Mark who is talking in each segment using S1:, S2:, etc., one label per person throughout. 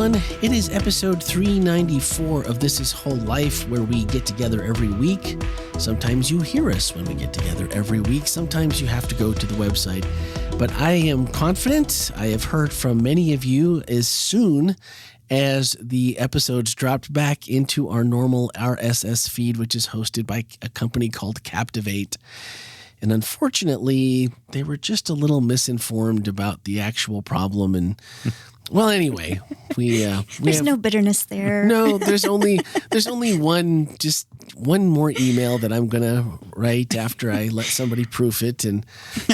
S1: everyone. It is episode 394 of This Is Whole Life, where we get together every week. Sometimes you hear us when we get together every week. Sometimes you have to go to the website. But I am confident. I have heard from many of you as soon as the episodes dropped back into our normal RSS feed, which is hosted by a company called Captivate. And unfortunately, they were just a little misinformed about the actual problem. And well, anyway,
S2: there's no bitterness there.
S1: No, there's only one more email that I'm gonna write after I let somebody proof it and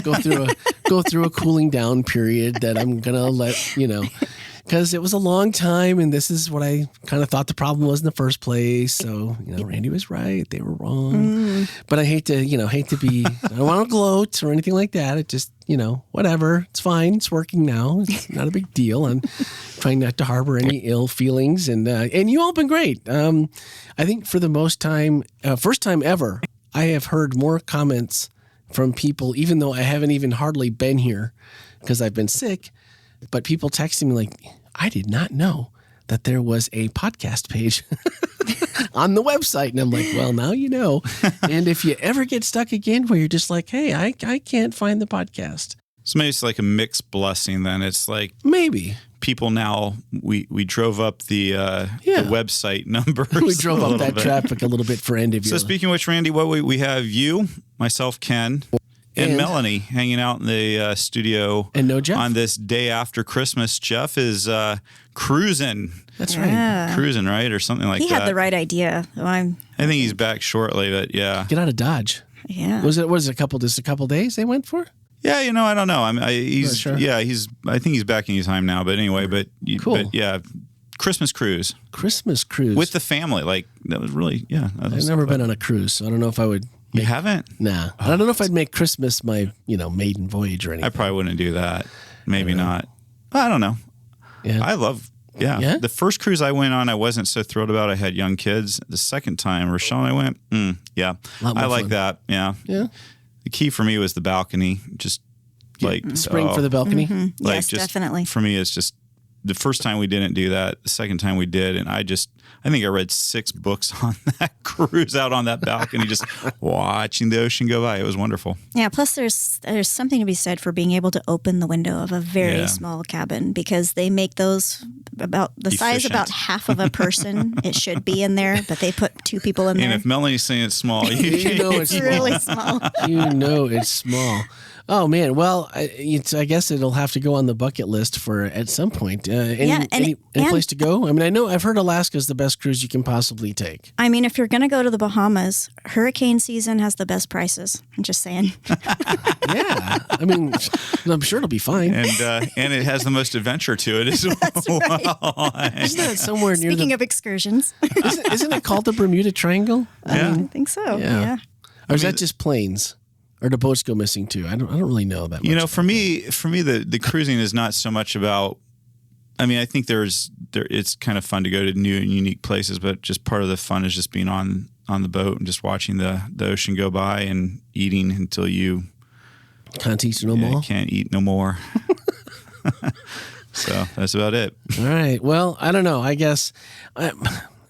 S1: go through a cooling down period that I'm gonna let because it was a long time, and this is what I kind of thought the problem was in the first place. So, Randy was right. They were wrong. But I hate to be, I don't want to gloat or anything like that. It just, whatever. It's fine. It's working now. It's not a big deal. I'm trying not to harbor any ill feelings. And you all have been great. I think for the first time ever, I have heard more comments from people, even though I haven't even hardly been here because I've been sick. But people texting me like, I did not know that there was a podcast page on the website. And I'm like, well, now you know. And if you ever get stuck again where you're just like, hey, I can't find the podcast.
S3: So maybe it's like a mixed blessing then. It's like
S1: maybe
S3: people now, we drove up the website numbers.
S1: We drove up that traffic a little bit for end of year.
S3: So speaking of which, Randy, we have you, myself, Ken, and Melanie hanging out in the studio.
S1: And no Jeff.
S3: On this day after Christmas. Jeff is cruising.
S1: That's right.
S3: Cruising, right? Or something like that.
S2: He had the right idea.
S3: I think he's back shortly, but yeah.
S1: Get out of Dodge.
S2: Yeah.
S1: Was it a couple days they went for?
S3: Yeah, I don't know.
S1: Sure.
S3: I think he's back in his time now, but anyway,
S1: cool.
S3: But yeah, Christmas cruise. With the family. Like, that was really, yeah.
S1: I've never been on a cruise, so I don't know if I would.
S3: You haven't?
S1: Nah. I don't know if I'd make Christmas my, maiden voyage or anything.
S3: I probably wouldn't do that. Maybe not. I don't know.
S1: Yeah.
S3: I love,
S1: Yeah?
S3: The first cruise I went on, I wasn't so thrilled about. I had young kids. The second time, Rochelle and I went, yeah. I like that. Yeah.
S1: Yeah.
S3: The key for me was the balcony. Just like.
S1: Spring for the balcony?
S2: Mm-hmm.
S3: Like
S2: yes,
S3: just,
S2: definitely.
S3: For me, it's just the first time we didn't do that. The second time we did. And I think I read 6 books on that cruise out on that balcony, just watching the ocean go by. It was wonderful.
S2: Yeah. Plus, there's something to be said for being able to open the window of a very small cabin, because they make those about the size about half of a person. It should be in there, but they put 2 people in there.
S3: And if Melanie's saying it's small,
S1: you know
S2: it's really small.
S1: It's small. Oh man! Well, I guess it'll have to go on the bucket list for at some point. Any place to go? I mean, I've heard Alaska's the best cruise you can possibly take.
S2: I mean, if you're going to go to the Bahamas, hurricane season has the best prices. I'm just saying.
S1: Yeah, I mean, I'm sure it'll be fine.
S3: And it has the most adventure to it as well.
S2: That's right.
S1: Isn't that somewhere near?
S2: Speaking of excursions,
S1: isn't it called the Bermuda Triangle?
S3: Yeah,
S2: I think so. Yeah.
S1: Or is that just planes? Or do boats go missing too? I don't really know that much.
S3: For me, the cruising is not so much about. I mean, I think it's kind of fun to go to new and unique places, but just part of the fun is just being on the boat and just watching the ocean go by and eating until you
S1: can't eat no more.
S3: Can't eat no more. So that's about it.
S1: All right. Well, I don't know. I guess.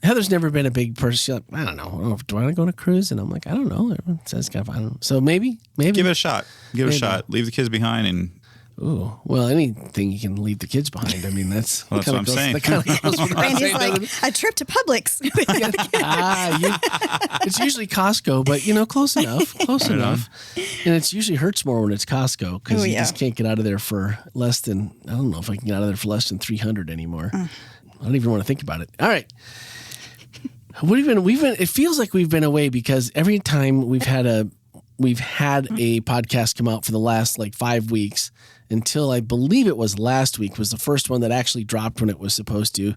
S1: Heather's never been a big person. She's like, I don't know. Do I want to go on a cruise? And I'm like, I don't know. Everyone says kind of, I don't know. So maybe.
S3: Give it a shot. Give it a shot. Leave the kids behind and.
S1: Ooh, well, anything you can leave the kids behind. I mean, that's
S3: what I'm saying.
S2: Randy's like, a trip to Publix.
S1: It's usually Costco, but close enough. Close enough. And it usually hurts more when it's Costco because you just can't get out of there for less than. I don't know if I can get out of there for less than $300 anymore. I don't even want to think about it. All right. We've been. It feels like we've been away because every time we've had a podcast come out for the last 5 weeks until I believe it was last week was the first one that actually dropped when it was supposed to,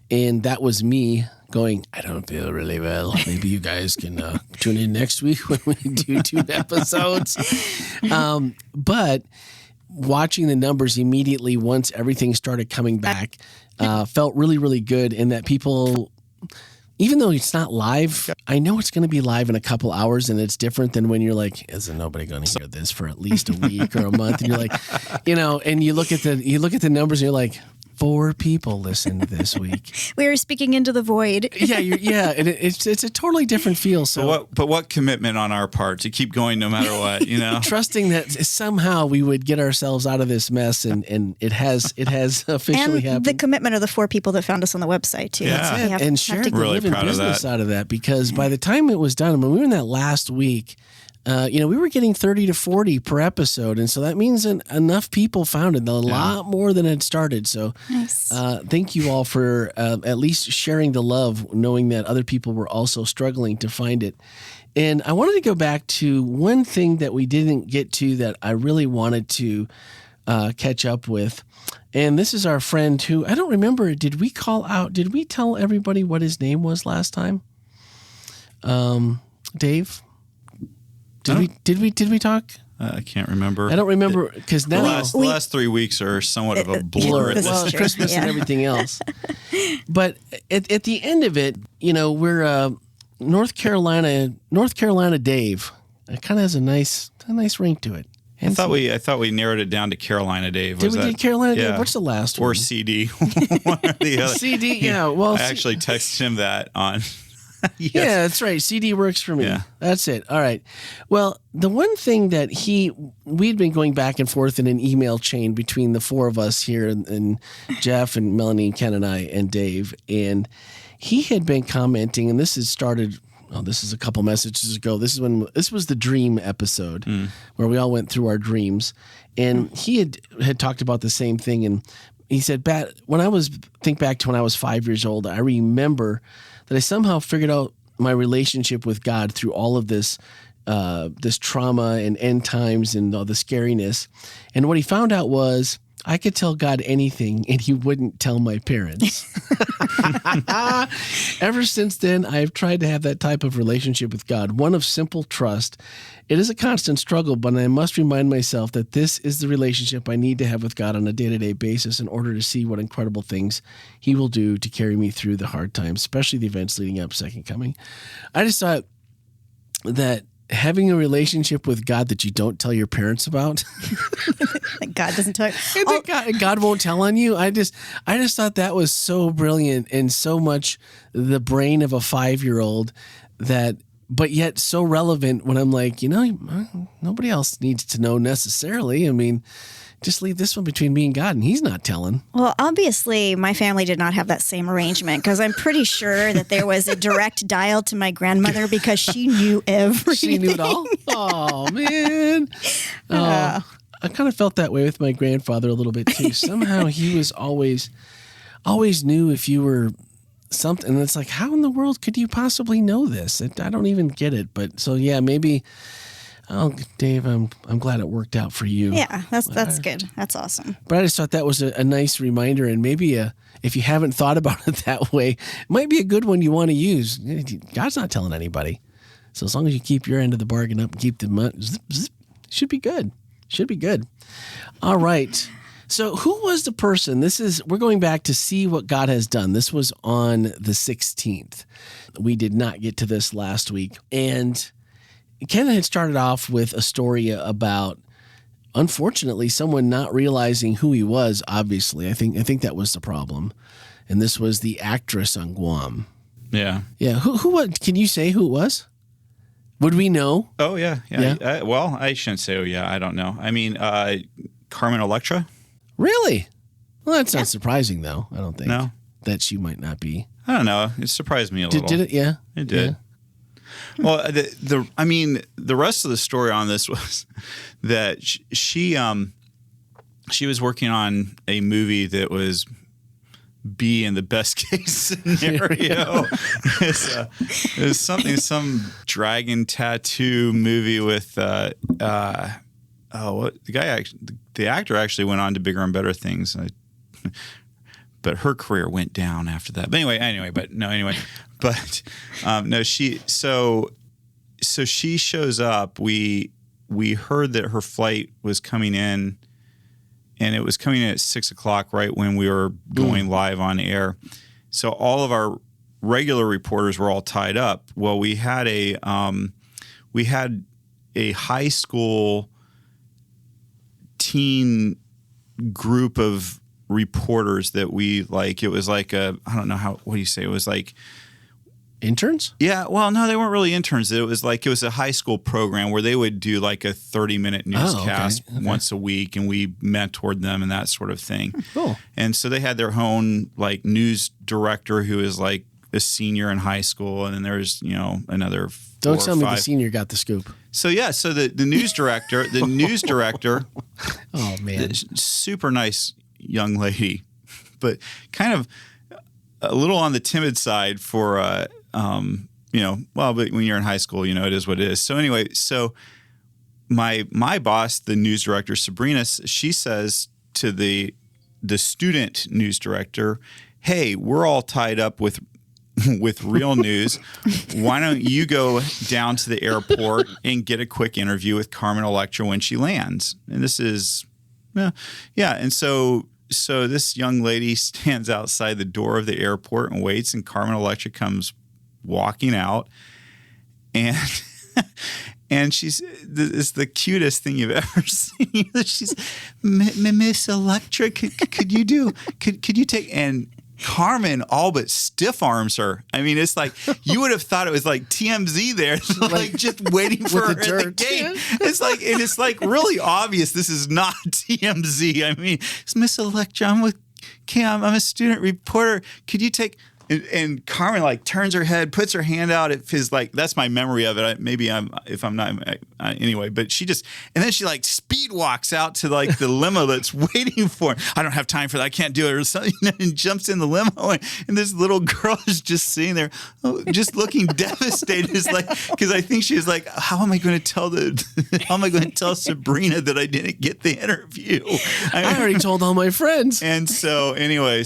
S1: and that was me going, I don't feel really well. Maybe you guys can tune in next week when we do 2 episodes. But watching the numbers immediately once everything started coming back felt really, really good, and that people. Even though it's not live, I know it's going to be live in a couple hours, and it's different than when you're like, isn't nobody going to hear this for at least a week or a month? And you're like, and you look at the numbers, and you're like, 4 people listened this week.
S2: We were speaking into the void.
S1: Yeah, and it's a totally different feel. So,
S3: but what commitment on our part to keep going no matter what,
S1: trusting that somehow we would get ourselves out of this mess, and it has officially happened.
S2: The commitment of the 4 people that found us on the website too.
S3: Yeah,
S1: and sharing the
S3: really
S1: living
S3: proud
S1: business out of that, because by the time it was done, when we were in that last week, we were getting 30 to 40 per episode. And so that means enough people found it, a lot more than had started. So
S2: nice.
S1: Thank you all for at least sharing the love, knowing that other people were also struggling to find it. And I wanted to go back to one thing that we didn't get to that I really wanted to catch up with. And this is our friend who, I don't remember, did we tell everybody what his name was last time? Dave? Did we talk?
S3: I can't remember.
S1: I don't remember because now
S3: the last 3 weeks are somewhat of a blur.
S1: Well, Christmas and everything else. But at the end of it, we're North Carolina Dave. It kind of has a nice ring to it.
S3: I thought we narrowed it down to Carolina Dave.
S1: Did we do Carolina Dave? What's the last one?
S3: Or CD. One or the other.
S1: CD, yeah. Well,
S3: I actually texted him that on.
S1: Yes. Yeah, that's right. CD works for me.
S3: Yeah.
S1: That's it. All right. Well, the one thing that we'd been going back and forth in an email chain between the 4 of us here, and Jeff and Melanie, Ken and I and Dave, and he had been commenting, and this is a couple messages ago. This was the dream episode where we all went through our dreams, and he had talked about the same thing, and he said, think back to when I was 5 years old, I remember that I somehow figured out my relationship with God through all of this trauma and end times and all the scariness. And what he found out was I could tell God anything and he wouldn't tell my parents. Ever since then, I've tried to have that type of relationship with God, one of simple trust. It is a constant struggle, but I must remind myself that this is the relationship I need to have with God on a day-to-day basis in order to see what incredible things he will do to carry me through the hard times, especially the events leading up Second Coming. I just thought that having a relationship with God that you don't tell your parents about.
S2: God doesn't tell you.
S1: God won't tell on you. I just thought that was so brilliant and so much the brain of a 5-year-old but yet so relevant when I'm like, nobody else needs to know necessarily. I mean, just leave this one between me and God, and he's not telling.
S2: Well, obviously, my family did not have that same arrangement because I'm pretty sure that there was a direct dial to my grandmother because she knew everything.
S1: She knew it all? Oh, man. I kind of felt that way with my grandfather a little bit, too. Somehow he was always knew if you were something. And it's like, how in the world could you possibly know this? I don't even get it. But so, yeah, maybe... Oh, Dave, I'm glad it worked out for you.
S2: Yeah, that's good. That's awesome.
S1: But I just thought that was a nice reminder, and maybe if you haven't thought about it that way, it might be a good one you want to use. God's not telling anybody. So as long as you keep your end of the bargain up and keep the money, should be good. Should be good. All right. So who was the person? We're going back to see what God has done. This was on the 16th. We did not get to this last week. And Ken had started off with a story about, unfortunately, someone not realizing who he was. Obviously, I think that was the problem, and this was the actress on Guam.
S3: Yeah.
S1: Who? What? Can you say who it was? Would we know?
S3: Oh yeah. Well, I shouldn't say. Oh yeah, I don't know. I mean, Carmen Electra.
S1: Really? Well, that's not surprising, though. I don't think.
S3: No.
S1: That she might not be.
S3: I don't know. It surprised me a little.
S1: Did it? Yeah.
S3: It did. Yeah. Well, the rest of the story on this was that she was working on a movie that was B in the best case scenario. It was some dragon tattoo movie with the actor actually went on to bigger and better things. But her career went down after that. But anyway. So she shows up. We heard that her flight was coming in, and it was coming in at 6:00 right when we were going live on air. So all of our regular reporters were all tied up. Well, we had a high school teen group of reporters that we like. It was like I don't know what do you say? It was like
S1: interns?
S3: Yeah. Well, no, they weren't really interns. It was a high school program where they would do like a 30-minute newscast once a week, and we mentored them and that sort of thing.
S1: Cool.
S3: And so they had their own like news director who is like a senior in high school, and then there's another.
S1: Don't tell me the senior got the scoop.
S3: So the news director,
S1: oh man,
S3: super nice young lady, but kind of a little on the timid side for but when you're in high school, it is what it is. So anyway, my boss, the news director, Sabrina, she says to the student news director, "Hey, we're all tied up with real news. Why don't you go down to the airport and get a quick interview with Carmen Electra when she lands?" And this is, And so this young lady stands outside the door of the airport and waits, and Carmen Electra comes walking out, and it's the cutest thing you've ever seen. She's, "Miss Electra, could you take," and Carmen all but stiff arms her. I mean, it's like you would have thought it was like TMZ there, like just waiting for her at the gate. It's like really obvious this is not TMZ. I mean, it's Miss Electra. I'm with Cam. I'm a student reporter. Could you take? And Carmen like turns her head, puts her hand out. It feels like that's my memory of it. Anyway. But she just, and then she like speed walks out to like the limo that's waiting for her. "I don't have time for that. I can't do it," or something. And jumps in the limo, and this little girl is just sitting there, just looking devastated. It's like, because I think she was like, how am I going to tell Sabrina that I didn't get the interview?
S1: I already told all my friends.
S3: And so anyway,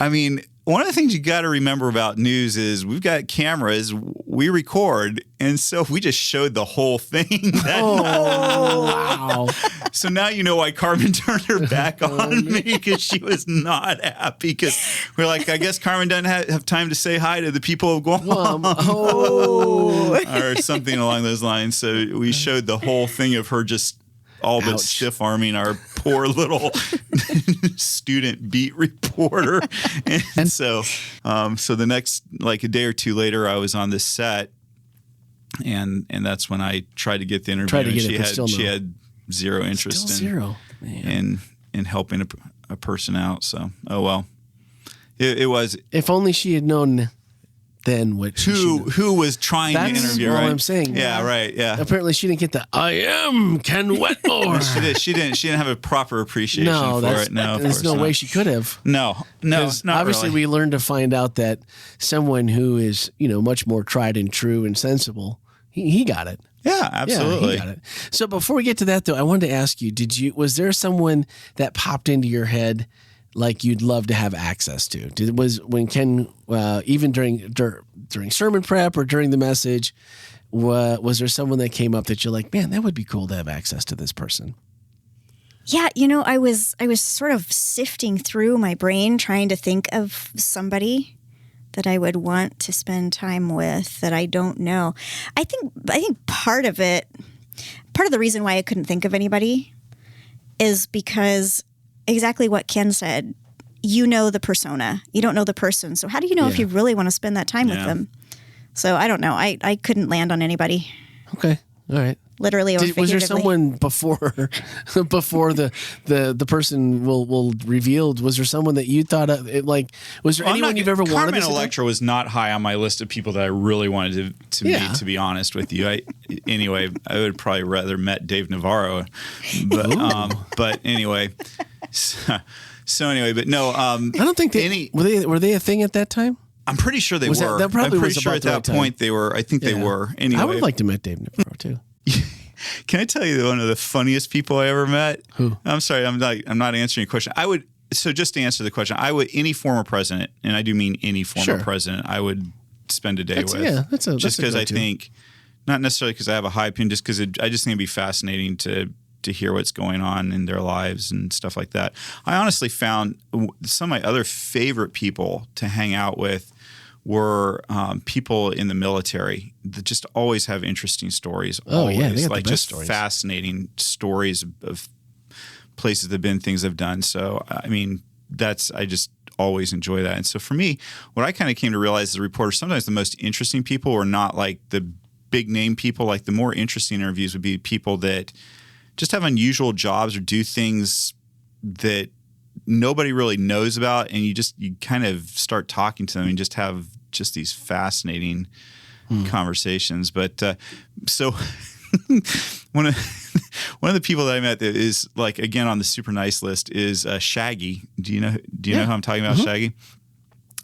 S3: I mean, one of the things you got to remember about news is we've got cameras, we record, and so we just showed the whole thing.
S1: Wow.
S3: So now you know why Carmen turned her back on me, because she was not happy, because we're like, I guess Carmen doesn't have time to say hi to the people of Guam. Or something along those lines. So we showed the whole thing of her just all but stiff arming our poor little student beat reporter. And so the next, like a day or two later, I was on this set, and that's when I tried to get the interview. She had zero interest in helping a person out. So, oh well, it was.
S1: If only she had known then what
S3: who was trying to interview,
S1: all
S3: right?
S1: I'm saying.
S3: Yeah, right. Yeah.
S1: Apparently she didn't get the "I am Ken Wetmore."
S3: She didn't have a proper appreciation for it. No,
S1: there's no way she could have.
S3: No, not
S1: obviously
S3: really.
S1: we learned to find out that someone who is, much more tried and true and sensible, he got it.
S3: Yeah, absolutely.
S1: Yeah, he got it. So before we get to that though, I wanted to ask you, was there someone that popped into your head like you'd love to have access to? When Ken, even during sermon prep or during the message, was there someone that came up that you're like, man, that would be cool to have access to this person?
S2: Yeah, I was sort of sifting through my brain trying to think of somebody that I would want to spend time with that I don't know. I think part of the reason why I couldn't think of anybody is because exactly what Ken said. You know the persona. You don't know the person. So how do you know if you really want to spend that time with them? So I don't know. I couldn't land on anybody.
S1: Okay. All right.
S2: Literally or figuratively.
S1: Was there someone before the person will revealed? Was there someone that you thought of, was there anyone you've ever wanted to
S3: Carmen Electra was not high on my list of people that I really wanted to meet, to be honest with you. I would probably rather met Dave Navarro. But anyway. So anyway, but no. I
S1: don't think were they a thing at that time?
S3: I'm pretty sure they were.
S1: That probably
S3: I'm pretty
S1: was
S3: sure at that point they were. I think they were. Anyway,
S1: I would like to meet Dave Navarro too.
S3: Can I tell you one of the funniest people I ever met?
S1: Who?
S3: I'm sorry, I'm not answering your question. So just to answer the question, any former president, and I do mean any former president, I would spend a day with.
S1: Yeah, that's
S3: just because I think, not necessarily because I have a high opinion, just because I just think it'd be fascinating to hear what's going on in their lives and stuff like that. I honestly found some of my other favorite people to hang out with were people in the military that just always have interesting stories.
S1: Oh,
S3: always.
S1: yeah, they got
S3: like
S1: the best
S3: just
S1: stories.
S3: fascinating stories of places they've been, things they've done. So, I mean, I just always enjoy that. And so for me, what I kind of came to realize as a reporter, sometimes the most interesting people were not like the big name people. Like the more interesting interviews would be people that just have unusual jobs or do things that nobody really knows about. And you kind of start talking to them and just have just these fascinating conversations. But so one of the people that I met that is like, again, on the super nice list is Shaggy. Do you know who I'm talking about? Shaggy,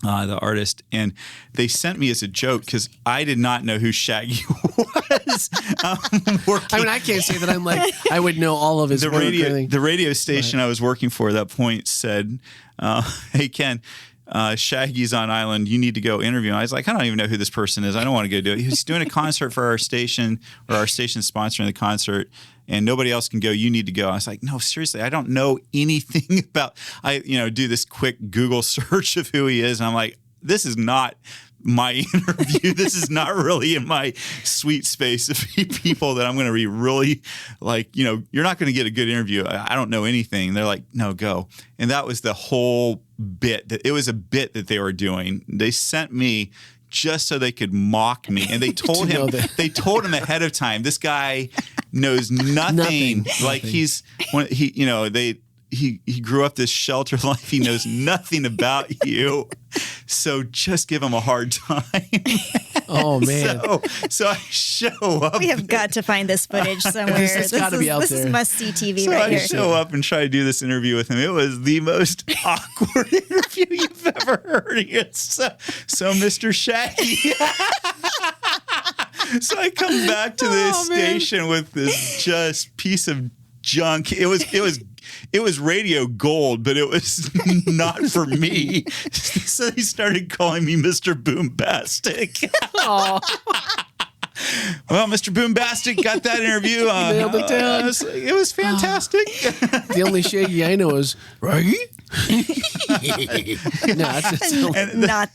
S3: the artist. And they sent me as a joke because I did not know who Shaggy was.
S1: I mean, I can't say that I'm like, I would know all of his
S3: the radio station I was working for at that point said, hey, Ken, Shaggy's on island. You need to go interview him. I was like, I don't even know who this person is. I don't want to go do it. He was doing a concert for our station, or our station sponsoring the concert, and nobody else can go. You need to go. I was like, no, seriously, I don't know anything about. I do this quick Google search of who he is, and I'm like, this is not my interview. This is not really in my sweet space of people that I'm going to be really like, you're not going to get a good interview. I don't know anything. They're like, no, go. And that was the whole bit. It was a bit that they were doing. They sent me just so they could mock me. And they told him, ahead of time, this guy knows nothing. Like he grew up this sheltered life. He knows nothing about you. So just give him a hard time.
S1: Oh, man.
S3: So I show up.
S2: We have got to find this footage somewhere.
S1: This got to be out there.
S2: This is must-see TV
S3: So
S2: right
S3: I
S2: here.
S3: show up and try to do this interview with him. It was the most awkward interview you've ever heard. It's so Mr. Shaggy. So I come back to this station with this just piece of junk. It was radio gold, but it was not for me. So he started calling me Mr. Boombastic. Well, Mr. Boombastic got that interview.
S1: Nailed it down.
S3: It was fantastic.
S1: The only Shaggy I know is Raggy. No,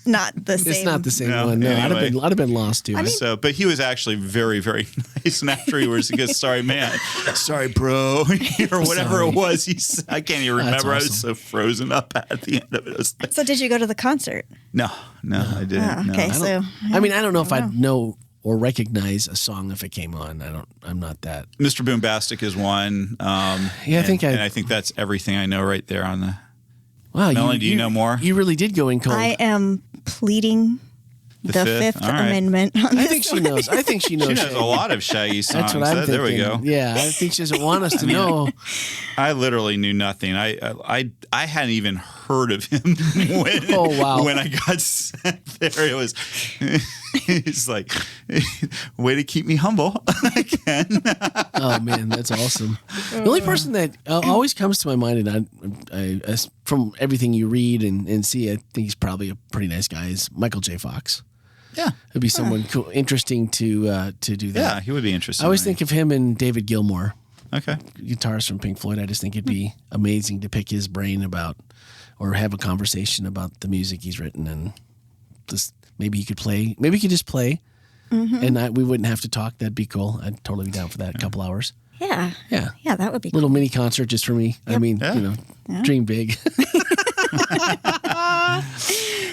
S2: not the same.
S1: It's not the same
S3: No,
S1: one. No,
S3: anyway.
S1: I'd have been lost too.
S3: But he was actually very, very nice. And afterwards, he goes, "Sorry, man. Sorry, bro," or whatever it was. I can't even remember.
S1: Awesome.
S3: I was so frozen up at the end of it. I was like,
S2: So did you go to the concert?
S3: no, I didn't.
S2: Oh, okay,
S3: No.
S1: I don't know if I'd know or recognize a song if it came on. I'm not that.
S3: Mr. Boombastic is one.
S1: I think
S3: I think that's everything I know right there on the.
S1: Wow,
S3: Melanie, do you know more?
S1: You really did go in cold.
S2: I am pleading the Fifth
S3: All right.
S2: Amendment on
S1: I
S2: this
S1: think she
S2: one.
S1: knows. I think she knows.
S3: She knows
S1: Shaggy.
S3: a lot of Shaggy songs.
S1: That's what I'm thinking.
S3: There we go.
S1: Yeah, I think she doesn't want us to know.
S3: I literally knew nothing. I hadn't even heard of him when I got sent there. It was it's like way to keep me humble again.
S1: Oh man, that's awesome. The only person that always comes to my mind, and I from everything you read and see, I think he's probably a pretty nice guy, is Michael J. Fox.
S3: Yeah,
S1: It'd be someone cool, interesting to do that.
S3: yeah, he would be interesting.
S1: I always think of him and David Gilmour,
S3: okay.
S1: guitarist from Pink Floyd. I just think it'd be amazing to pick his brain about, or have a conversation about the music he's written, and just maybe he could play. Maybe he could just play, and we wouldn't have to talk. That'd be cool. I'd totally be down for that. A couple hours.
S2: Yeah, that would be
S1: Little mini concert just for me.
S2: Yep.
S1: I mean,
S3: Yeah.
S1: dream big.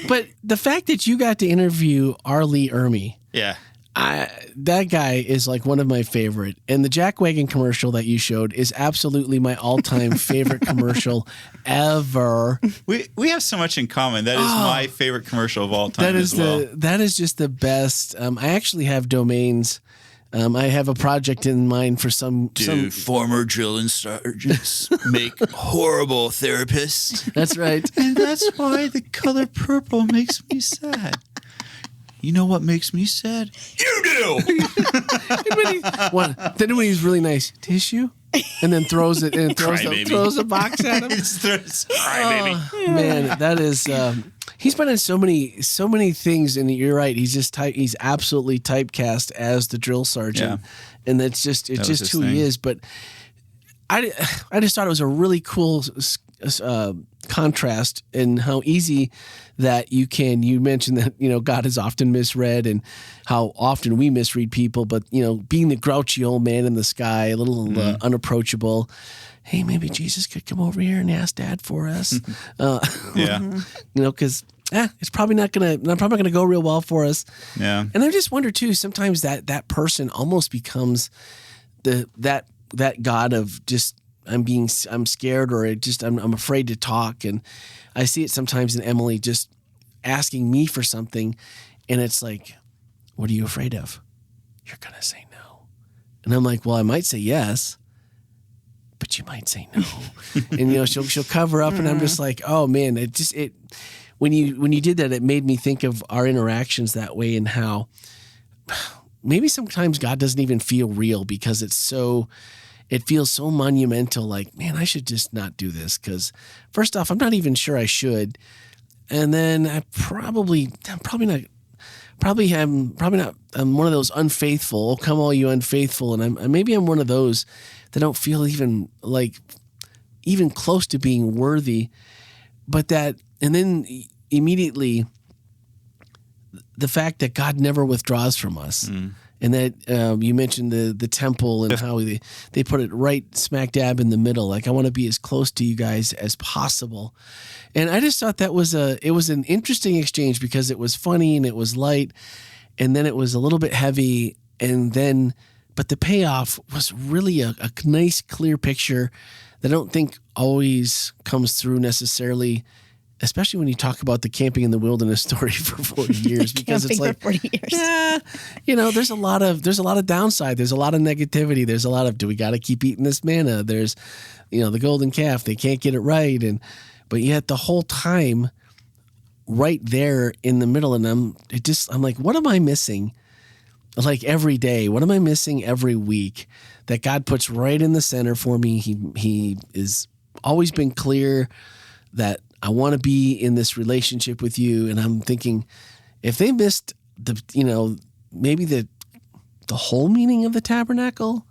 S1: But the fact that you got to interview R. Lee Ermey,
S3: Yeah.
S1: that guy is like one of my favorite. And the Jack Wagon commercial that you showed is absolutely my all-time favorite commercial ever.
S3: We have so much in common. That is my favorite commercial of all time.
S1: That is just the best. I actually have domains. I have a project in mind for some
S3: former drill sergeants make horrible therapists.
S1: That's right.
S3: And that's why the color purple makes me sad. You know what makes me sad? You do!
S1: Then when he's really nice, tissue? And then throws it and throws a box at him. Man, that is he's been in so many things, and you're right, he's absolutely typecast as the drill sergeant. Yeah. And that's just who he is. But I just thought it was a really cool contrast and how easy that you mentioned that, God is often misread and how often we misread people, but, being the grouchy old man in the sky, a little unapproachable. Hey, maybe Jesus could come over here and ask Dad for us. Because it's probably not gonna go real well for us.
S3: Yeah.
S1: And I just wonder too, sometimes that person almost becomes that God of just, I'm scared, or I'm afraid to talk. And I see it sometimes in Emily just asking me for something, and it's like, what are you afraid of? You're gonna say no. And I'm like, well, I might say yes, but you might say no. And she'll cover up, and I'm just like, oh man, when you did that, it made me think of our interactions that way, and how maybe sometimes God doesn't even feel real because it feels so monumental. Like, man, I should just not do this because first off, I'm not even sure I should, and then I'm one of those unfaithful. Oh, come all you unfaithful, and I'm one of those that don't feel even close to being worthy, but that. And then immediately, the fact that God never withdraws from us, and that you mentioned the temple and how they put it right smack dab in the middle. Like, I want to be as close to you guys as possible, and I just thought that was an interesting exchange because it was funny and it was light, and then it was a little bit heavy, but the payoff was really a nice, clear picture that I don't think always comes through necessarily. Especially when you talk about the camping in the wilderness story for 40 years, because it's like,
S2: for 40 years.
S1: There's a lot of downside. There's a lot of negativity. There's a lot of, do we got to keep eating this manna? There's, the golden calf, they can't get it right. But yet the whole time right there in the middle, and I'm like, what am I missing? Like every day, what am I missing every week that God puts right in the center for me? He is always been clear that I want to be in this relationship with you. And I'm thinking, if they missed maybe the whole meaning of the tabernacle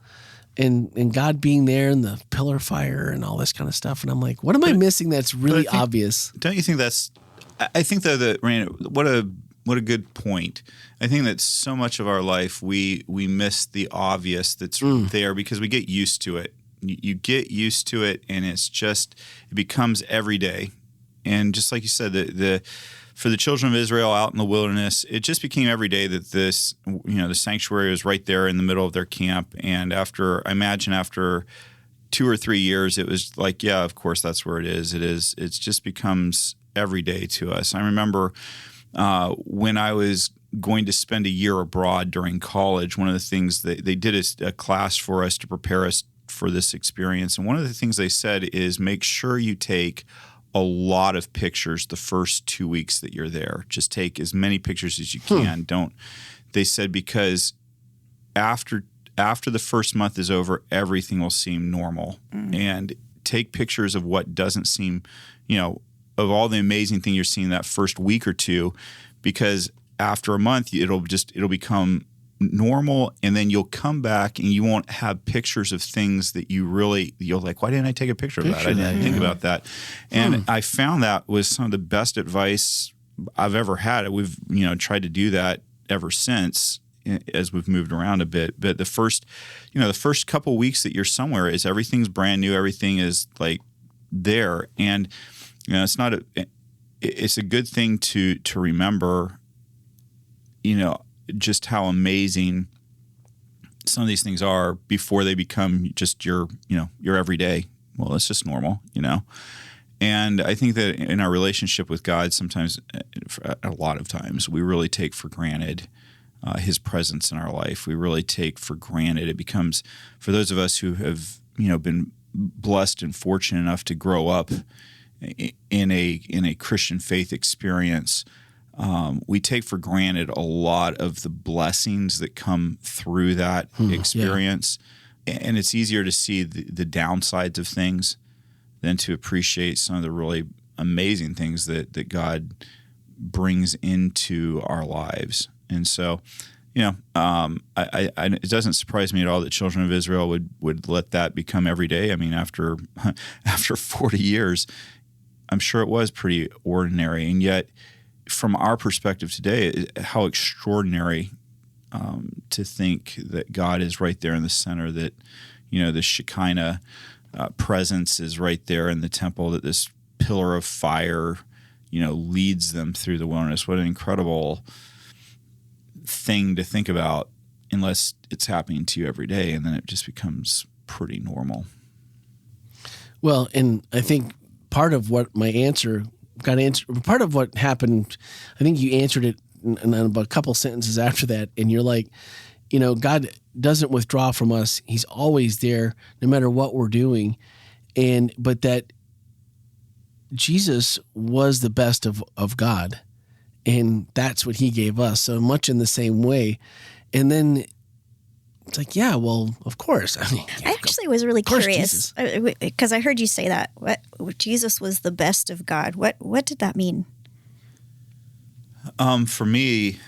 S1: and God being there and the pillar of fire and all this kind of stuff. And I'm like, what am I missing that's really obvious?
S3: Don't you think I think though that, Rand, what a good point. I think that so much of our life, we miss the obvious that's there because we get used to it. You get used to it, and it becomes every day. And just like you said, for the children of Israel out in the wilderness, it just became every day that this, the sanctuary was right there in the middle of their camp. And after 2 or 3 years, it was like, yeah, of course, that's where it is. It just becomes every day to us. I remember when I was going to spend a year abroad during college, one of the things that they did a class for us to prepare us for this experience. And one of the things they said is make sure you take a lot of pictures the first 2 weeks that you're there. Just take as many pictures as you can. They said, because after the first month is over, everything will seem normal. And take pictures of what doesn't seem, of all the amazing thing you're seeing that first week or two, because after a month, it'll become normal, and then you'll come back and you won't have pictures of things that you're like, why didn't I take a picture of that? I didn't think about that. And I found that was some of the best advice I've ever had. We've, tried to do that ever since as we've moved around a bit. But the first couple weeks that you're somewhere is everything's brand new. Everything is like there. And, it's a good thing to remember, just how amazing some of these things are before they become just your everyday. Well, it's just normal, And I think that in our relationship with God, sometimes, a lot of times, we really take for granted His presence in our life. We really take for granted. It becomes, for those of us who have, been blessed and fortunate enough to grow up in a Christian faith experience, we take for granted a lot of the blessings that come through that experience. Yeah. And it's easier to see the downsides of things than to appreciate some of the really amazing things that God brings into our lives. And so, it doesn't surprise me at all that children of Israel would let that become every day. I mean, after 40 years, I'm sure it was pretty ordinary. And yet, from our perspective today, how extraordinary to think that God is right there in the center, that, the Shekinah presence is right there in the temple, that this pillar of fire, leads them through the wilderness. What an incredible thing to think about, unless it's happening to you every day, and then it just becomes pretty normal.
S1: Well, and I think part of what my answer got answered, part of what happened, I think you answered it in about a couple sentences after that, and you're like, God doesn't withdraw from us. He's always there, no matter what we're doing, but that Jesus was the best of God, and that's what he gave us. So much in the same way. And then it's like, yeah, well, of course. I
S2: actually was really curious because I heard you say that Jesus was the best of God. What did that mean? For me,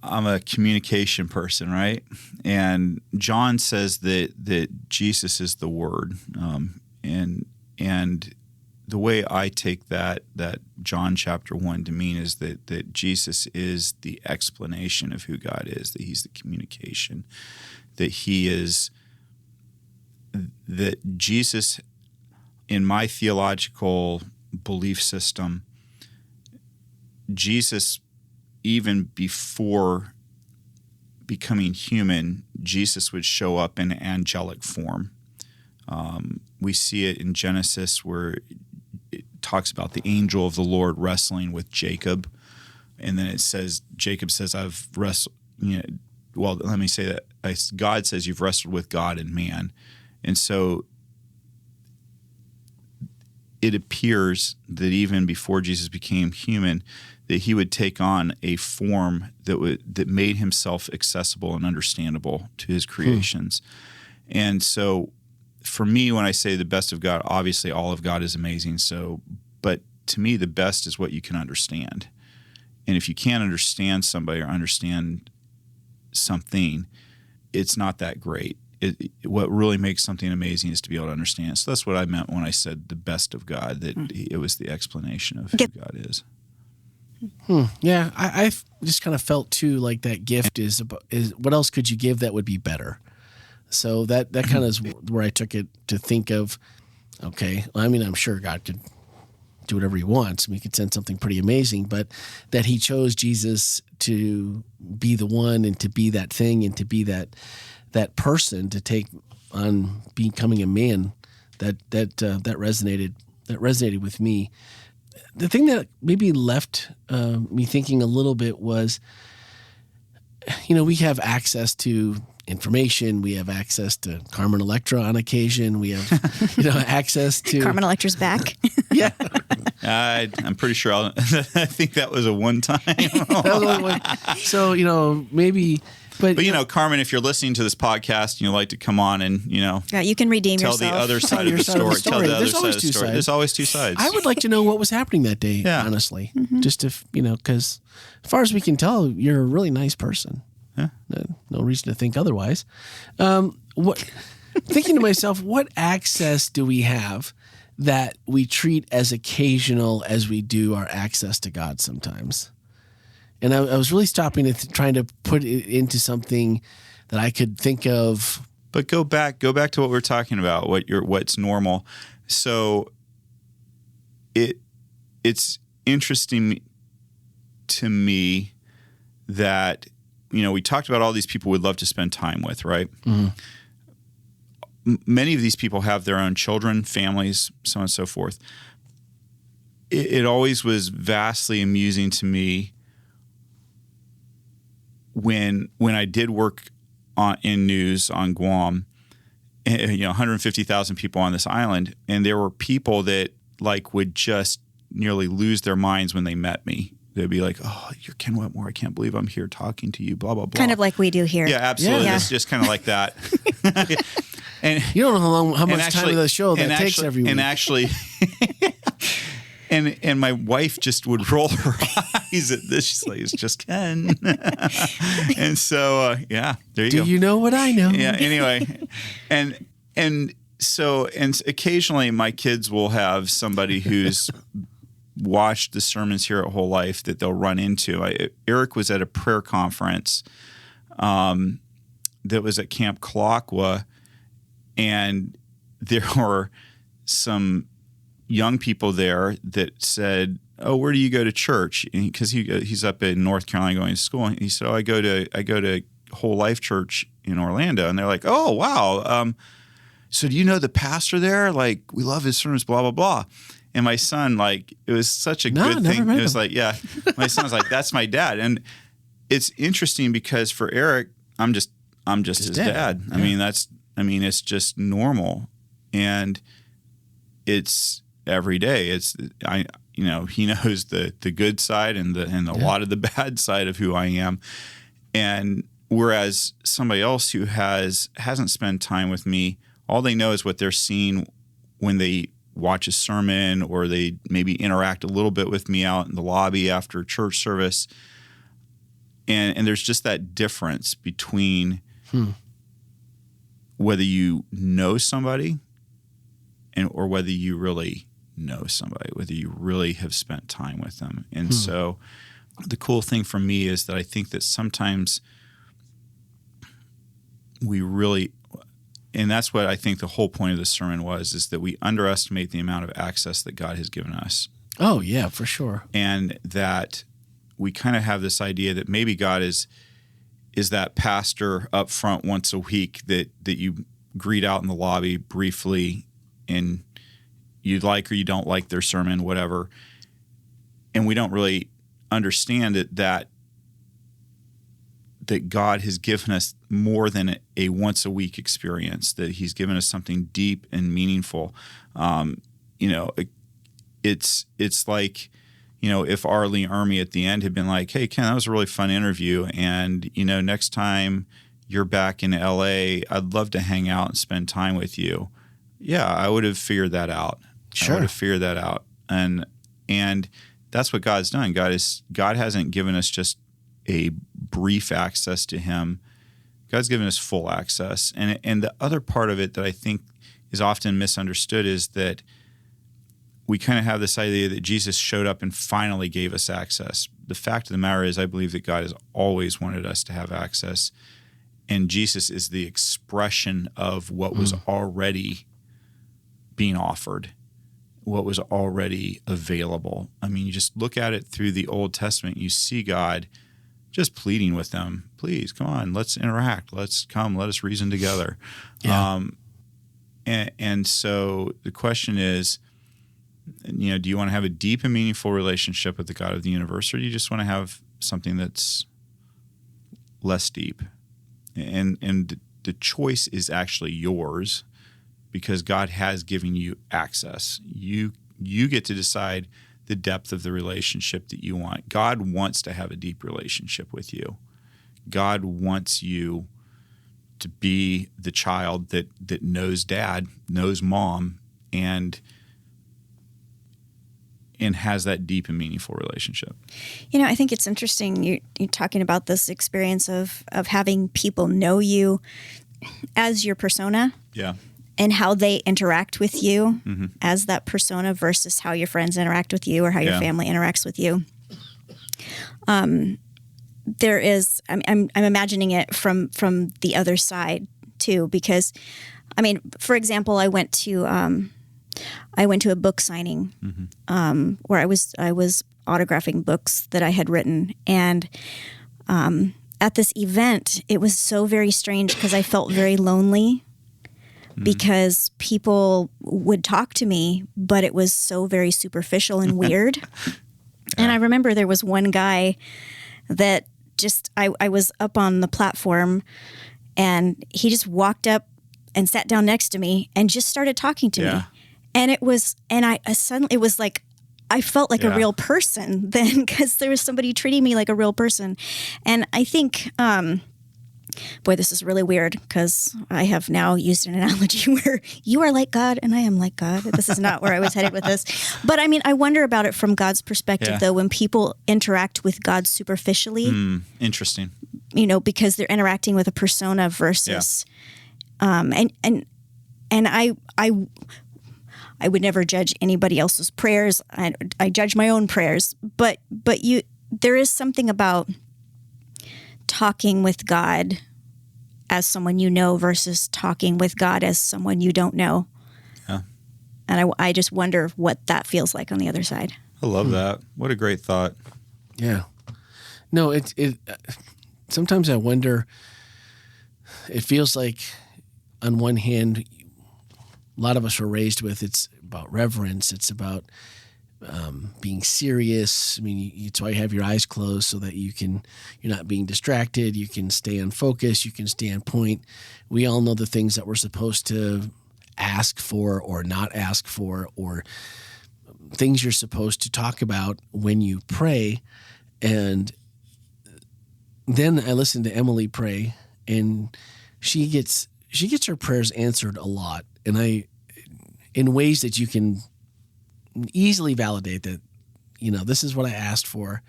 S2: I'm a communication person, right? And John says that Jesus is the Word, and the way I take that John chapter 1 to mean is that Jesus is the explanation of who God is, that he's the communication, that Jesus, in my theological belief system, Jesus, even before becoming human, Jesus would show up in angelic form. We see it in Genesis where it talks about the angel of the Lord wrestling with Jacob. And then it says, Jacob says, I've wrestled, well, let me say that. God says you've wrestled with God and man. And so it appears that even before Jesus became human, that he would take on a form that made himself accessible and understandable to his creations. And so for me, when I say the best of God, obviously all of God is amazing. But to me, the best is what you can understand. And if you can't understand somebody or understand something, it's not that great. What really makes something amazing is to be able to understand it. So that's what I meant when I said the best of God, that it was the explanation of who God is.
S1: Yeah, I've just kind of felt too like that gift is what else could you give that would be better? So that kind of is where I took it to think of, okay, I mean, I'm sure God could do whatever he wants. I mean, he could send something pretty amazing, but that he chose Jesus to be the one and to be that thing and to be that person to take on becoming a man, that resonated with me. The thing that maybe left me thinking a little bit was, we have access to information. We have access to Carmen Electra on occasion. We have, access to
S2: Carmen Electra's back.
S1: Yeah.
S3: I'm pretty sure I think that was a one-time.
S1: That was only one. So, maybe. But
S3: Carmen, if you're listening to this podcast and you'd like to come on and,
S2: yeah, you can redeem
S3: tell
S2: yourself.
S3: the other side of the story. Tell the other side of the story. There's always two sides.
S1: I would like to know what was happening that day, honestly. Mm-hmm. Just if, because as far as we can tell, you're a really nice person.
S3: Yeah.
S1: No reason to think otherwise. Thinking to myself, what access do we have that we treat as occasional as we do our access to God sometimes? And I was really stopping to trying to put it into something that I could think of.
S3: But go back to what we're talking about, what's normal. So it's interesting to me that, we talked about all these people we'd love to spend time with, right? Mm-hmm. Many of these people have their own children, families, so on and so forth. It always was vastly amusing to me when I did work in news on Guam, 150,000 people on this island, and there were people that would just nearly lose their minds when they met me. They'd be like, "Oh, you're Ken Wetmore. I can't believe I'm here talking to you." Blah blah blah.
S2: Kind of like we do here.
S3: Yeah, absolutely. Yeah. It's just kind of like that.
S1: And you don't know how much time of the show that takes every week.
S3: And actually. And my wife just would roll her eyes at this. She's like, "It's just Ken." And so, there you go.
S1: Do you know what I know?
S3: Yeah. Anyway, and So, and occasionally my kids will have somebody who's watched the sermons here at Whole Life that they'll run into. Eric was at a prayer conference that was at Camp Kalakwa, and there were some young people there that said, "Oh, where do you go to church?" Because he's up in North Carolina going to school. And he said, "Oh, I go to Whole Life Church in Orlando." And they're like, "Oh, wow. So do you know the pastor there? Like, we love his sermons, blah, blah, blah." And my son, like, it was such a good thing. It was like, yeah, my son was like, "That's my dad." And it's interesting because for Eric, I'm just his dad. Yeah. It's just normal. And it's every day. He knows the good side and a lot of the bad side of who I am. And whereas somebody else who hasn't spent time with me, all they know is what they're seeing when they watch a sermon, or they maybe interact a little bit with me out in the lobby after church service. And there's just that difference between whether you know somebody or whether you really know somebody, whether you really have spent time with them. And so the cool thing for me is that I think that sometimes we really, and that's what I think the whole point of this sermon was, is that we underestimate the amount of access that God has given us.
S1: Oh, yeah, for sure.
S3: And that we kind of have this idea that maybe God is that pastor up front once a week that you greet out in the lobby briefly, and you like or you don't like their sermon, whatever. And we don't really understand that God has given us more than a once a week experience, that he's given us something deep and meaningful. It's like, if Arlie Ermy at the end had been like, "Hey, Ken, that was a really fun interview. And, next time you're back in LA, I'd love to hang out and spend time with you." Yeah, I would have figured that out.
S1: Sure.
S3: I would have figured that out. And that's what God's done. God hasn't given us just a brief access to him. God's given us full access. And the other part of it that I think is often misunderstood is that we kind of have this idea that Jesus showed up and finally gave us access. The fact of the matter is, I believe that God has always wanted us to have access. And Jesus is the expression of what was already being offered, what was already available. I mean, you just look at it through the Old Testament, you see God just pleading with them, "Please, come on, let's interact. Let's come, let us reason together." Yeah. And so the question is, do you want to have a deep and meaningful relationship with the God of the universe, or do you just want to have something that's less deep? And the choice is actually yours, because God has given you access. You get to decide the depth of the relationship that you want. God wants to have a deep relationship with you. God wants you to be the child that knows dad, knows mom, and has that deep and meaningful relationship.
S2: I think it's interesting you're talking about this experience of having people know you as your persona.
S3: Yeah.
S2: And how they interact with you as that persona versus how your friends interact with you or how your family interacts with you. There is, I'm imagining it from the other side too, because, for example, I went to a book signing where I was autographing books that I had written, and at this event, it was so very strange because I felt very lonely. Because people would talk to me, but it was so very superficial and weird. And I remember there was one guy that I was up on the platform, and he just walked up and sat down next to me and just started talking to me. And it was like, I felt like a real person then, because there was somebody treating me like a real person. And I think, boy, this is really weird, because I have now used an analogy where you are like God and I am like God. This is not where I was headed with this. But I wonder about it from God's perspective, though, when people interact with God superficially.
S3: Interesting.
S2: Because they're interacting with a persona versus, and And I would never judge anybody else's prayers. I judge my own prayers, but there is something about talking with God as someone you know versus talking with God as someone you don't know.
S3: Yeah.
S2: And I just wonder what that feels like on the other side.
S3: I love that. What a great thought.
S1: Yeah. No, it sometimes I wonder, it feels like on one hand, a lot of us are raised with, it's about reverence. It's about being serious. I mean, it's why you have your eyes closed so that you're not being distracted. You can stay on focus. You can stay on point. We all know the things that we're supposed to ask for or not ask for, or things you're supposed to talk about when you pray. And then I listen to Emily pray, and she gets her prayers answered a lot. And in ways that you can easily validate that, this is what I asked for.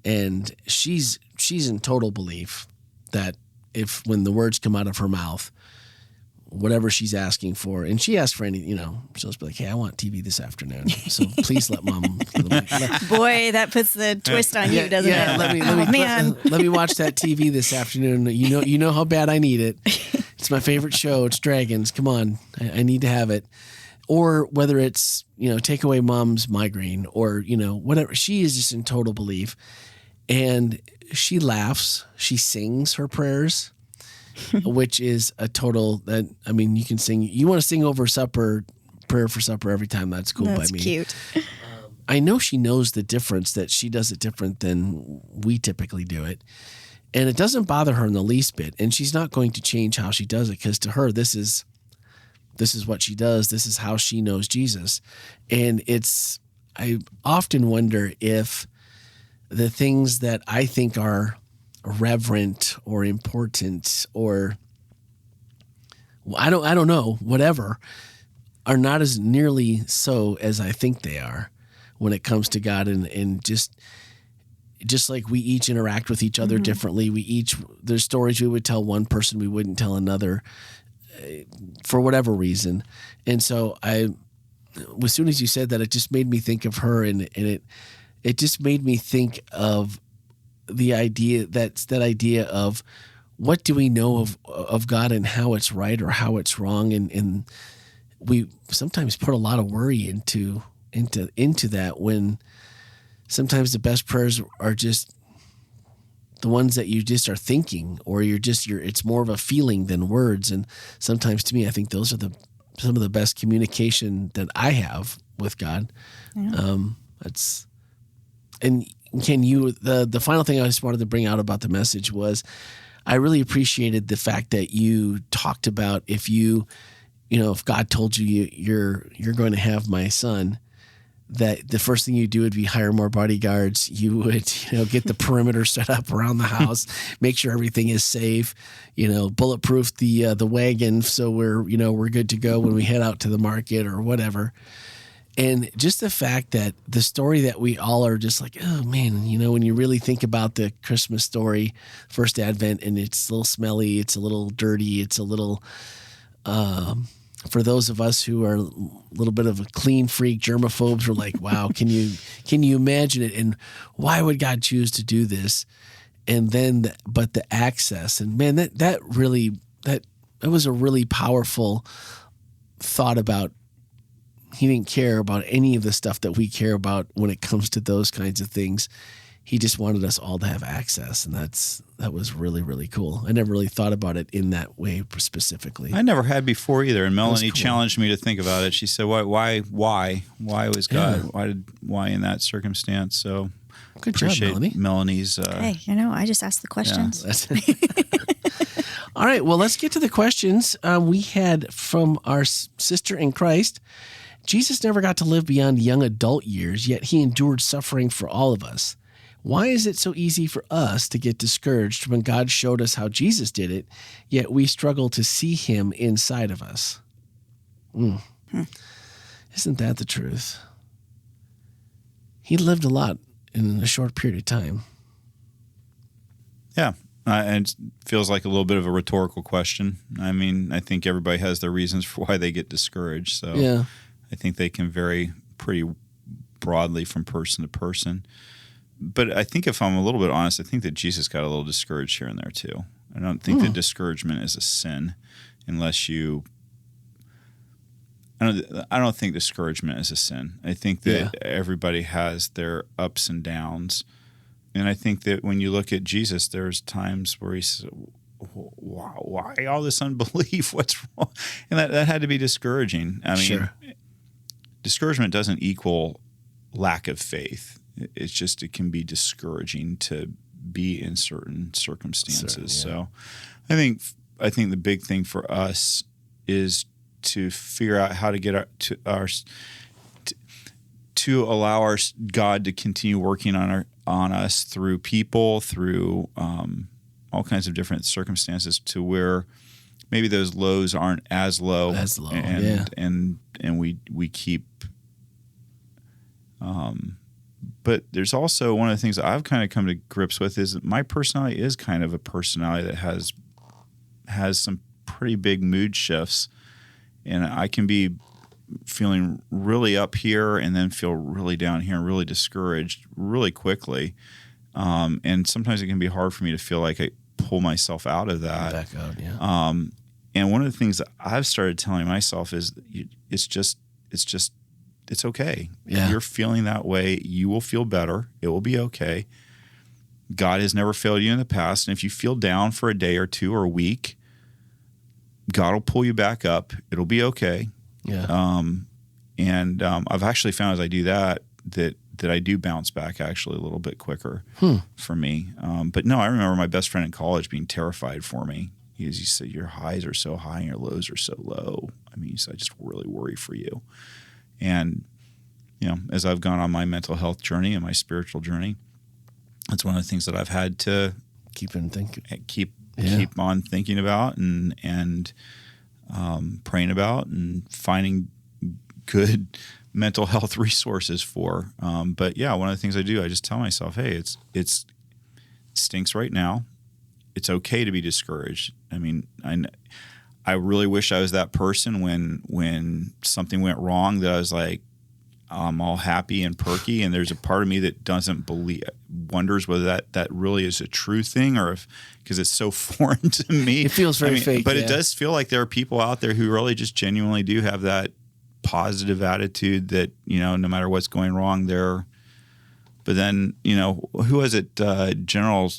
S1: And she's in total belief that when the words come out of her mouth, whatever she's asking for, and she asked for any, she'll just be like, hey, I want TV this afternoon. So please let mom.
S2: Boy, that puts the twist on you, doesn't it?
S1: Let me watch that TV this afternoon. You know how bad I need it. It's my favorite show. It's Dragons. Come on. I need to have it. Or whether it's, take away mom's migraine or, whatever. She is just in total belief. And she laughs. She sings her prayers, which is a total you can sing. You want to sing over supper, prayer for supper every time. That's cool by me.
S2: That's cute.
S1: I know she knows the difference, that she does it different than we typically do it. And it doesn't bother her in the least bit. And she's not going to change how she does it, because to her, this is what she does. This is how she knows Jesus. And I often wonder if the things that I think are reverent or important, or I don't know, whatever, are not as nearly so as I think they are when it comes to God. And just like we each interact with each other differently, there's stories we would tell one person we wouldn't tell another, for whatever reason. And so as soon as you said that, it just made me think of her, and it just made me think of the idea, that idea of what do we know of God and how it's right or how it's wrong. And we sometimes put a lot of worry into that, when sometimes the best prayers are just the ones that you just are thinking, or it's more of a feeling than words. And sometimes, to me, I think those are some of the best communication that I have with God. Yeah. And Ken, the final thing I just wanted to bring out about the message was, I really appreciated the fact that you talked about if God told you you're going to have my son, that the first thing you do would be hire more bodyguards. You would, get the perimeter set up around the house, make sure everything is safe, bulletproof the wagon, so we're good to go when we head out to the market or whatever. And just the fact that the story that we all are just like, oh man, when you really think about the Christmas story, first Advent, and it's a little smelly, it's a little dirty, it's a little, for those of us who are a little bit of a clean freak, germaphobes, we're like, wow, can you imagine it? And why would God choose to do this? And then, but the access, and man, that was a really powerful thought about. He didn't care about any of the stuff that we care about when it comes to those kinds of things. He just wanted us all to have access, and that was really, really cool. I never really thought about it in that way specifically.
S3: I never had before either, and Melanie challenged me to think about it. She said, "Why was God?
S1: Yeah.
S3: Why in that circumstance?" So,
S1: good job, Melanie.
S3: Melanie's.
S2: Hey, I just asked the questions.
S1: Yeah. All right, well, let's get to the questions. We had from our sister in Christ. Jesus never got to live beyond young adult years, yet he endured suffering for all of us. Why is it so easy for us to get discouraged when God showed us how Jesus did it, yet we struggle to see him inside of us? Isn't that the truth? He lived a lot in a short period of time.
S3: Yeah. And it feels like a little bit of a rhetorical question. I mean, I think everybody has their reasons for why they get discouraged. So
S1: Yeah.
S3: I think they can vary pretty broadly from person to person. But I think if I'm a little bit honest, I think that Jesus got a little discouraged here and there too. I don't think that discouragement is a sin unless you... I don't think discouragement is a sin. I think that everybody has their ups and downs. And I think that when you look at Jesus, there's times where he says, why all this unbelief? What's wrong? And that had to be discouraging. I mean, discouragement doesn't equal lack of faith. It's just, it can be discouraging to be in certain circumstances. So I think the big thing for us is to figure out how to get to allow our God to continue working on us through people, through all kinds of different circumstances, to where maybe those lows aren't as low, and we keep. But there's also one of the things that I've kind of come to grips with is that my personality is kind of a personality that has some pretty big mood shifts, and I can be feeling really up here and then feel really down here and really discouraged really quickly. And sometimes it can be hard for me to feel like I pull myself out of that.
S1: Back out, yeah.
S3: And one of the things that I've started telling myself is it's okay.
S1: Yeah.
S3: If you're feeling that way, you will feel better. It will be okay. God has never failed you in the past. And if you feel down for a day or two or a week, God will pull you back up. It'll be okay.
S1: Yeah.
S3: I've actually found as I do that I do bounce back actually a little bit quicker for me. But no, I remember my best friend in college being terrified for me. He said, your highs are so high and your lows are so low. I mean, he said, I just really worry for you. And, as I've gone on my mental health journey and my spiritual journey, that's one of the things that I've had to
S1: keep on
S3: thinking about and praying about and finding good mental health resources for. But yeah, one of the things I do, I just tell myself, hey, it stinks right now. It's okay to be discouraged. I mean, I really wish I was that person when something went wrong that I was like, I'm all happy and perky, and there's a part of me that wonders whether that really is a true thing, or because it's so foreign to me.
S1: It feels very fake.
S3: But it does feel like there are people out there who really just genuinely do have that positive attitude that, no matter what's going wrong, but then, who was it? General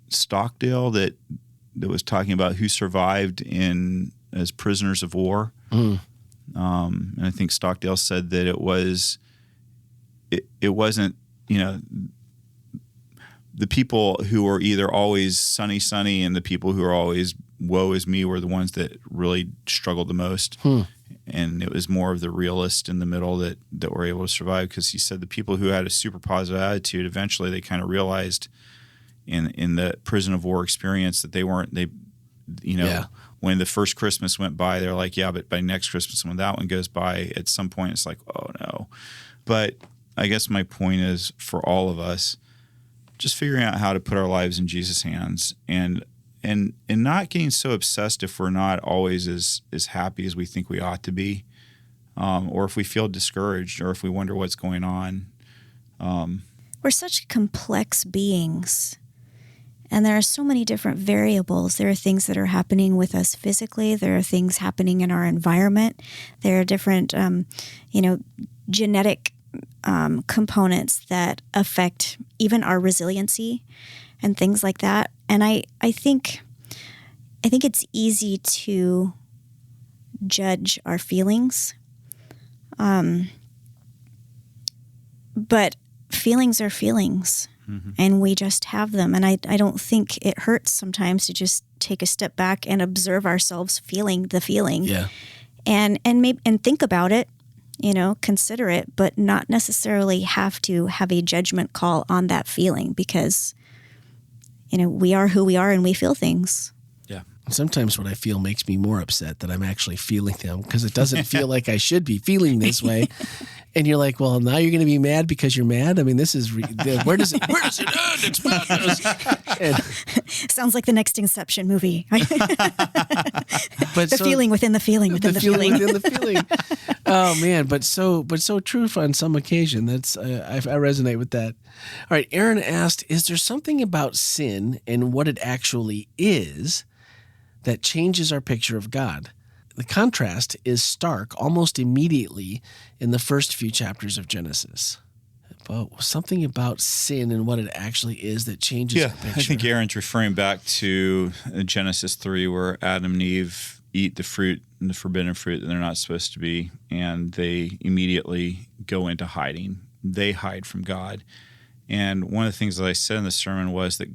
S3: Stockdale that was talking about who survived as prisoners of war. And I think Stockdale said that it wasn't, the people who were either always sunny and the people who are always woe is me were the ones that really struggled the most. And it was more of the realist in the middle that were able to survive, because he said the people who had a super positive attitude, eventually they kind of realized in the prison of war experience that when the first Christmas went by, they're like, yeah, but by next Christmas, when that one goes by, at some point it's like, oh no. But I guess my point is, for all of us, just figuring out how to put our lives in Jesus' hands and not getting so obsessed if we're not always as happy as we think we ought to be, or if we feel discouraged, or if we wonder what's going on.
S2: We're such complex beings. And there are so many different variables. There are things that are happening with us physically. There are things happening in our environment. There are different, genetic components that affect even our resiliency and things like that. And I think it's easy to judge our feelings, but feelings are feelings. And we just have them. And I don't think it hurts sometimes to just take a step back and observe ourselves feeling the feeling.
S1: Yeah.
S2: And think about it, consider it, but not necessarily have to have a judgment call on that feeling, because, we are who we are and we feel things.
S3: Yeah.
S1: Sometimes what I feel makes me more upset that I'm actually feeling them because it doesn't feel like I should be feeling this way. And you're like, well, now you're going to be mad because you're mad. I mean, this is where does it end? It's madness.
S2: Sounds like the next Inception movie.
S1: But
S2: the feeling within the feeling within the feeling.
S1: Within the feeling. Oh man, but so true on some occasion. That's I resonate with that. All right, Aaron asked, is there something about sin and what it actually is that changes our picture of God? The contrast is stark almost immediately in the first few chapters of Genesis. But something about sin and what it actually is that changes the picture.
S3: I think Aaron's referring back to Genesis 3 where Adam and Eve eat the fruit, the forbidden fruit that they're not supposed to be, and they immediately go into hiding. They hide from God. And one of the things that I said in the sermon was that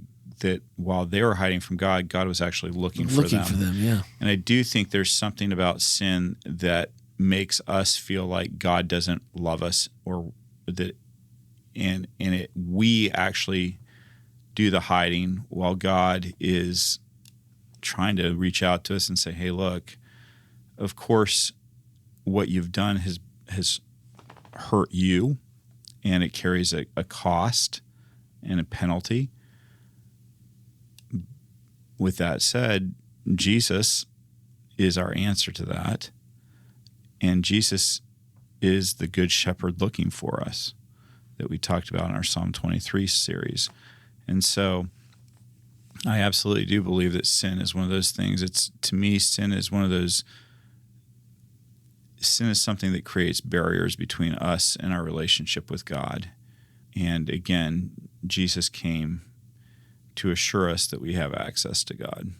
S3: while they were hiding from God, God was actually looking for them.
S1: Yeah.
S3: And I do think there's something about sin that makes us feel like God doesn't love us, or that we actually do the hiding while God is trying to reach out to us and say, hey, look, of course, what you've done has hurt you, and it carries a cost and a penalty. With that said, Jesus is our answer to that, and Jesus is the good shepherd looking for us that we talked about in our Psalm 23 series. And so I absolutely do believe that sin is one of those things. To me, sin is something that creates barriers between us and our relationship with God. And again, Jesus came to assure us that we have access to God.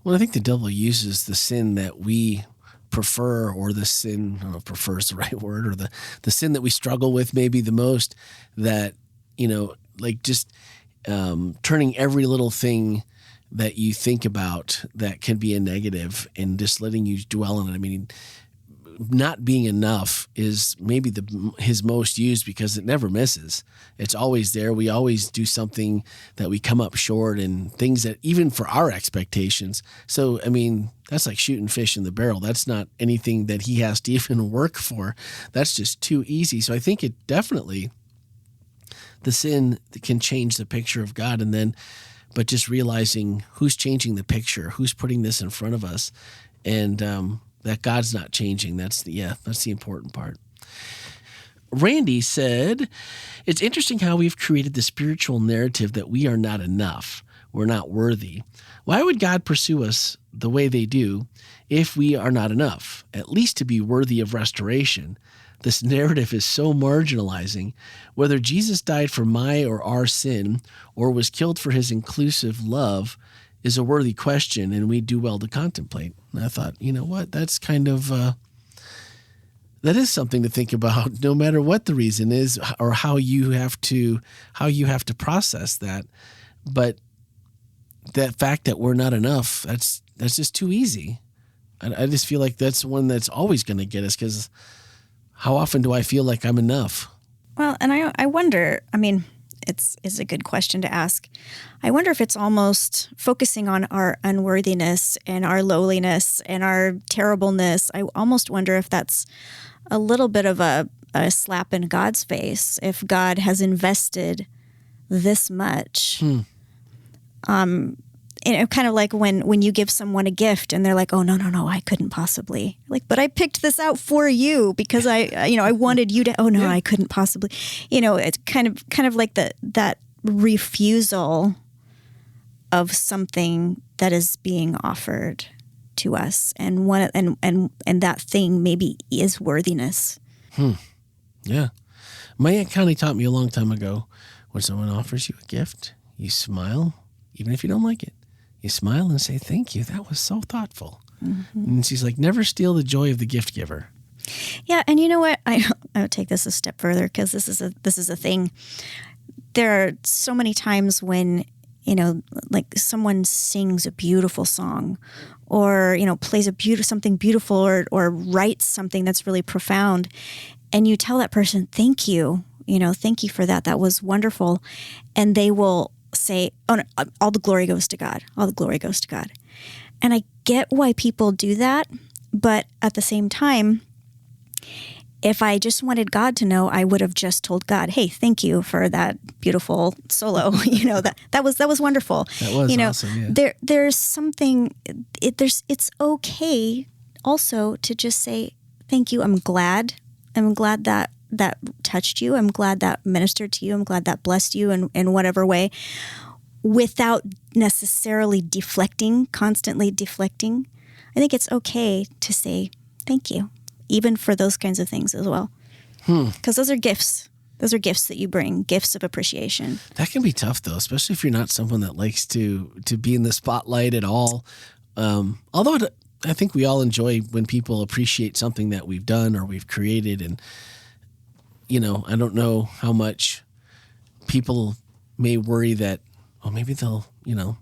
S1: Well, I think the devil uses the sin that we prefer, or the sin, I don't know if prefer is the right word, or the sin that we struggle with maybe the most, that, like just turning every little thing that you think about that can be a negative and just letting you dwell on it. I mean, not being enough is maybe his most used because it never misses. It's always there. We always do something that we come up short, and things that even for our expectations. So, I mean, that's like shooting fish in the barrel. That's not anything that he has to even work for. That's just too easy. So I think it definitely, the sin can change the picture of God, but just realizing who's changing the picture, who's putting this in front of us, and that God's not changing. That's the important part. Randy said, it's interesting how we've created the spiritual narrative that we are not enough. We're not worthy. Why would God pursue us the way they do if we are not enough, at least to be worthy of restoration? This narrative is so marginalizing. Whether Jesus died for my or our sin or was killed for his inclusive love is a worthy question, and we do well to contemplate. And I thought, you know what, that's kind of, that is something to think about, no matter what the reason is or how you have to process that. But that fact that we're not enough, that's just too easy. I just feel like that's one that's always going to get us, because how often do I feel like I'm enough?
S2: Well, and I wonder, I mean, it's a good question to ask. I wonder if it's almost focusing on our unworthiness and our lowliness and our terribleness. I almost wonder if that's a little bit of a slap in God's face, if God has invested this much. Kind of like when you give someone a gift and they're like, oh, no, I couldn't possibly. Like, but I picked this out for you because I wanted you to, oh, no, yeah. I couldn't possibly. It's kind of like that refusal of something that is being offered to us. And that thing maybe is worthiness.
S1: Yeah. My Aunt Connie taught me a long time ago, when someone offers you a gift, you smile, even if you don't like it. You smile and say, thank you. That was so thoughtful. Mm-hmm. And she's like, never steal the joy of the gift giver.
S2: Yeah. And you know what? I would take this a step further, because this is a thing. There are so many times when, like someone sings a beautiful song, or, plays something beautiful, or writes something that's really profound. And you tell that person, thank you, thank you for that. That was wonderful. And they will say, oh, no, all the glory goes to God. All the glory goes to God. And I get why people do that. But at the same time, if I just wanted God to know, I would have just told God, "Hey, thank you for that beautiful solo." That was wonderful.
S1: That was awesome. Yeah.
S2: There's something. It's okay also to just say thank you. I'm glad that touched you. I'm glad that ministered to you. I'm glad that blessed you in whatever way, without necessarily constantly deflecting. I think it's okay to say thank you, even for those kinds of things as well. Because those are gifts. Those are gifts that you bring, gifts of appreciation.
S1: That can be tough, though, especially if you're not someone that likes to be in the spotlight at all. Although I think we all enjoy when people appreciate something that we've done or we've created. And, I don't know how much people may worry that, maybe they'll,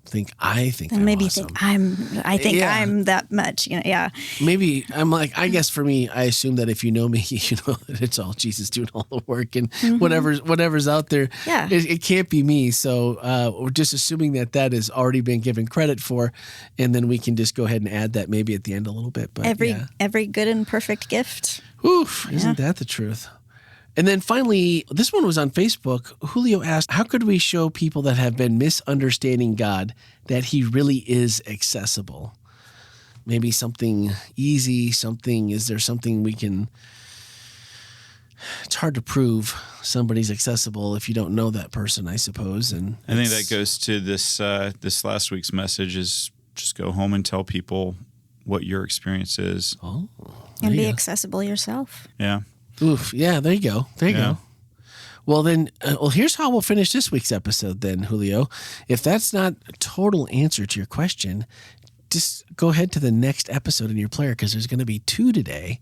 S1: think I'm
S2: maybe
S1: awesome.
S2: I'm that much. Yeah.
S1: Maybe I'm like, I guess for me, I assume that if you know me, you know that it's all Jesus doing all the work, and whatever's out there, it can't be me. So we're just assuming that has already been given credit for, and then we can just go ahead and add that maybe at the end a little bit. But
S2: every good and perfect gift.
S1: Oof, isn't that the truth? And then finally, this one was on Facebook. Julio asked, how could we show people that have been misunderstanding God that he really is accessible? Maybe something easy, is there something we can, it's hard to prove somebody's accessible if you don't know that person, I suppose. And
S3: I think that goes to this last week's message is just go home and tell people what your experience is.
S1: Oh,
S2: and be accessible yourself.
S3: Yeah.
S1: Oof. Yeah, there you go. There you go. Well, then, here's how we'll finish this week's episode then, Julio. If that's not a total answer to your question, just go ahead to the next episode in your player, because there's going to be 2 today.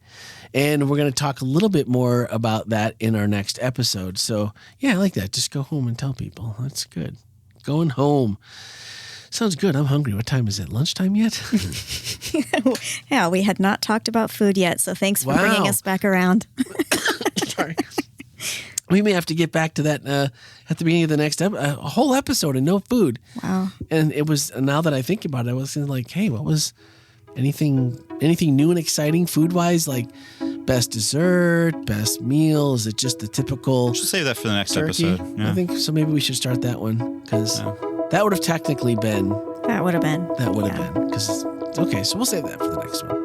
S1: And we're going to talk a little bit more about that in our next episode. So, yeah, I like that. Just go home and tell people. That's good. Going home. Sounds good. I'm hungry. What time is it? Lunchtime yet?
S2: Yeah, we had not talked about food yet, so thanks for bringing us back around.
S1: Sorry. We may have to get back to that at the beginning of the next a whole episode and no food.
S2: Wow.
S1: And it was, now that I think about it, I was like, hey, what was anything new and exciting food-wise? Like best dessert, best meal? Is it just the typical
S3: Should save that for the next
S1: turkey?
S3: episode. Yeah.
S1: I think so. Maybe we should start that one, because that would have technically been.
S2: That would have been.
S1: Because okay, so we'll save that for the next one.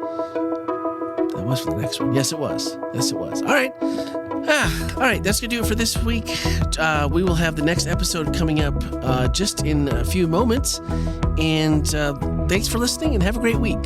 S1: That was for the next one. Yes, it was. All right. All right, that's going to do it for this week. We will have the next episode coming up just in a few moments. And thanks for listening, and have a great week.